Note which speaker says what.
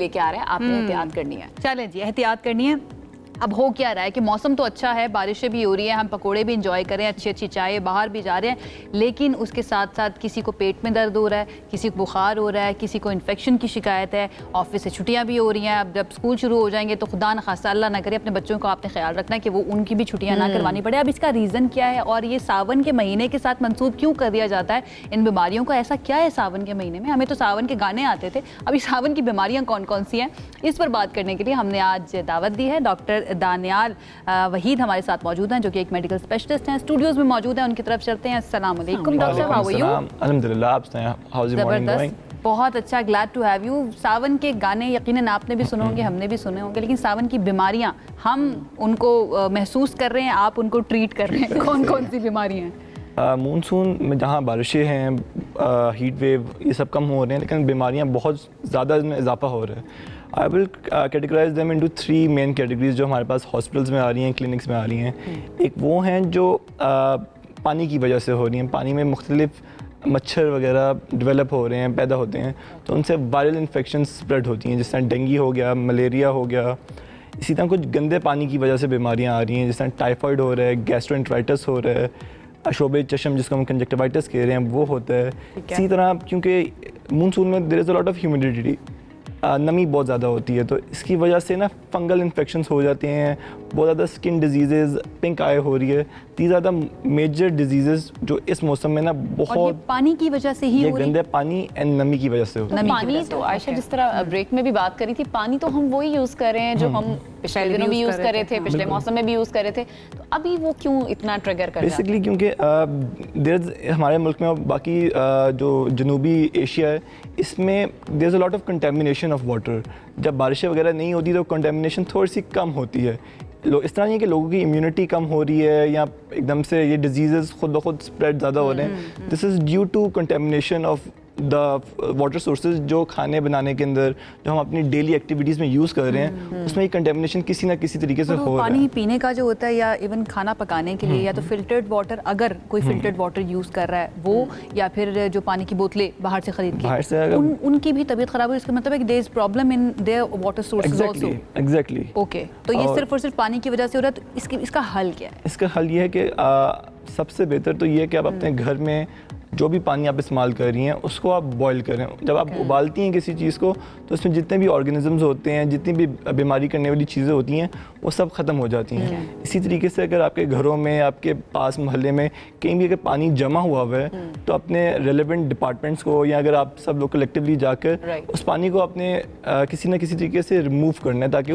Speaker 1: لے کے آ رہا ہے, آپ نے احتیاط کرنی ہے.
Speaker 2: چلیں جی, احتیاط کرنی ہے. اب ہو کیا رہا ہے کہ موسم تو اچھا ہے, بارشیں بھی ہو رہی ہیں, ہم پکوڑے بھی انجوائے کر رہے ہیں, اچھی چائے, باہر بھی جا رہے ہیں, لیکن اس کے ساتھ ساتھ کسی کو پیٹ میں درد ہو رہا ہے, کسی کو بخار ہو رہا ہے, کسی کو انفیکشن کی شکایت ہے, آفس سے چھٹیاں بھی ہو رہی ہیں. اب جب اسکول شروع ہو جائیں گے تو خدا نخواستہ اللہ نہ کرے اپنے بچوں کو آپ نے خیال رکھنا ہے کہ وہ ان کی بھی چھٹیاں نہ کروانی پڑے. اب اس کا ریزن کیا ہے اور یہ ساون کے مہینے کے ساتھ منسوب کیوں کر دیا جاتا ہے ان بیماریوں کا؟ ایسا کیا ہے ساون کے مہینے میں؟ ہمیں تو ساون کے گانے آتے تھے, ابھی ساون کی بیماریاں کون کون سی ہیں, اس پر بات کرنے کے لیے ہم نے آج دعوت دی ہے. ڈاکٹر دانیال وحید ہمارے ساتھ موجود ہیں جو کہ ایک میڈیکل اسپیشلسٹ ہیں, اسٹوڈیوز میں موجود ہیں, ان کی طرف چلتے ہیں. السلام علیکم ڈاکٹر صاحب, ہاؤ آر یو؟
Speaker 3: الحمدللہ, آپ سنائیں, ہاؤز یور مارننگ گوئنگ؟
Speaker 2: بہت اچھا, گلیڈ ٹو ہیو یو. ساون کے گانے یقیناً آپ نے بھی سنے ہوں گے, ہم نے بھی سنے ہوں گے, لیکن ساون کی بیماریاں ہم ان کو محسوس کر رہے ہیں, آپ ان کو ٹریٹ کر رہے ہیں, کون کون سی بیماری ہیں؟
Speaker 3: مونسون میں جہاں بارشیں ہیں, ہیٹ ویو, یہ سب کم ہو رہے ہیں, لیکن بیماریاں بہت زیادہ میں اضافہ ہو رہا ہے. I will categorize them into 3 main categories جو ہمارے پاس ہاسپٹلس میں آ رہی ہیں, کلینکس میں آ رہی ہیں. ایک وہ ہیں جو پانی کی وجہ سے ہو رہی ہیں, پانی میں مختلف مچھر وغیرہ ڈیولپ ہو رہے ہیں, پیدا ہوتے ہیں, تو ان سے وائرل انفیکشن اسپریڈ ہوتی ہیں, جس طرح ڈینگی ہو گیا, ملیریا ہو گیا. اسی طرح کچھ گندے پانی کی وجہ سے بیماریاں آ رہی ہیں, جس طرح ٹائیفائڈ ہو رہا ہے, گیسٹرو ہو رہا ہے, شعب چشم جس کو ہم کنجکٹیوائٹس کہہ رہے ہیں وہ ہوتا ہے. اسی طرح کیونکہ مونسون میں there is a lot of humidity, نمی بہت زیادہ ہوتی ہے, تو اس کی وجہ سے نا فنگل انفیکشنس ہو جاتے ہیں, بہت زیادہ اسکن ڈیزیزز, پنک آئی ہو رہی ہے. These are the major diseases جو اس موسم میں نا بہت
Speaker 2: پانی کی وجہ سے ہی,
Speaker 3: یہ گندے پانی اینڈ نمی کی وجہ سے ہوتا ہے.
Speaker 1: پانی تو عائشہ جس طرح بریک میں بھی بات کری تھی, پانی تو ہم وہی یوز کر رہے ہیں جو ہم پچھلے دنوں بھی یوز کر رہے تھے, پچھلے موسم میں بھی یوز کر رہے تھے, تو ابھی وہ کیوں اتنا ٹریگر کر رہا ہے؟
Speaker 3: بیسکلی کیونکہ ہمارے ملک میں اور باقی جو جنوبی ایشیا ہے, اس میں there is a lot of contamination of water. جب بارشیں وغیرہ نہیں ہوتی تو کنٹیمنیشن تھوڑی سی کم ہوتی ہے. اس طرح نہیں ہے کہ لوگوں کی امیونٹی کم ہو رہی ہے یا ایک دم سے یہ ڈیزیزز خود بخود اسپریڈ زیادہ ہو رہے ہیں. This is due to contamination of the water sources جو کھانے بنانے کے اندر جو ہم اپنی ڈیلی ایکٹیویٹیز میں یوز کر رہے ہیں, اس میں یہ کنٹیمنیشن کسی نہ کسی طریقے سے ہو رہا ہے.
Speaker 2: پانی پینے کا جو ہوتا ہے یا ایون کھانا پکانے کے لیے, یا تو فلٹرڈ واٹر, اگر کوئی فلٹرڈ واٹر یوز کر رہا ہے وہ, یا پھر جو پانی کی بوتلیں باہر سے خرید کے, ان کی بھی طبیعت خراب ہوئی, اس کا مطلب ہے کہ there is problem in their water sources also.
Speaker 3: Exactly.
Speaker 2: Okay, تو یہ صرف اور صرف پانی کی وجہ سے ہو رہا ہے, تو اس کا حل کیا ہے؟
Speaker 3: اس کا حل یہ ہے کہ سب سے بہتر تو یہ ہے کہ آپ اپنے گھر میں جو بھی پانی آپ استعمال کر رہی ہیں اس کو آپ بوائل کریں. جب آپ ابالتی ہیں کسی چیز کو تو اس میں جتنے بھی آرگنزمز ہوتے ہیں, جتنی بھی بیماری کرنے والی چیزیں ہوتی ہیں, وہ سب ختم ہو جاتی ہیں. اسی طریقے سے اگر آپ کے گھروں میں, آپ کے پاس محلے میں کہیں بھی اگر پانی جمع ہوا ہے تو اپنے ریلیونٹ ڈپارٹمنٹس کو, یا اگر آپ سب لوگ کلیکٹیولی جا کر اس پانی کو اپنے کسی نہ کسی طریقے سے ریموو کرنا ہے, تاکہ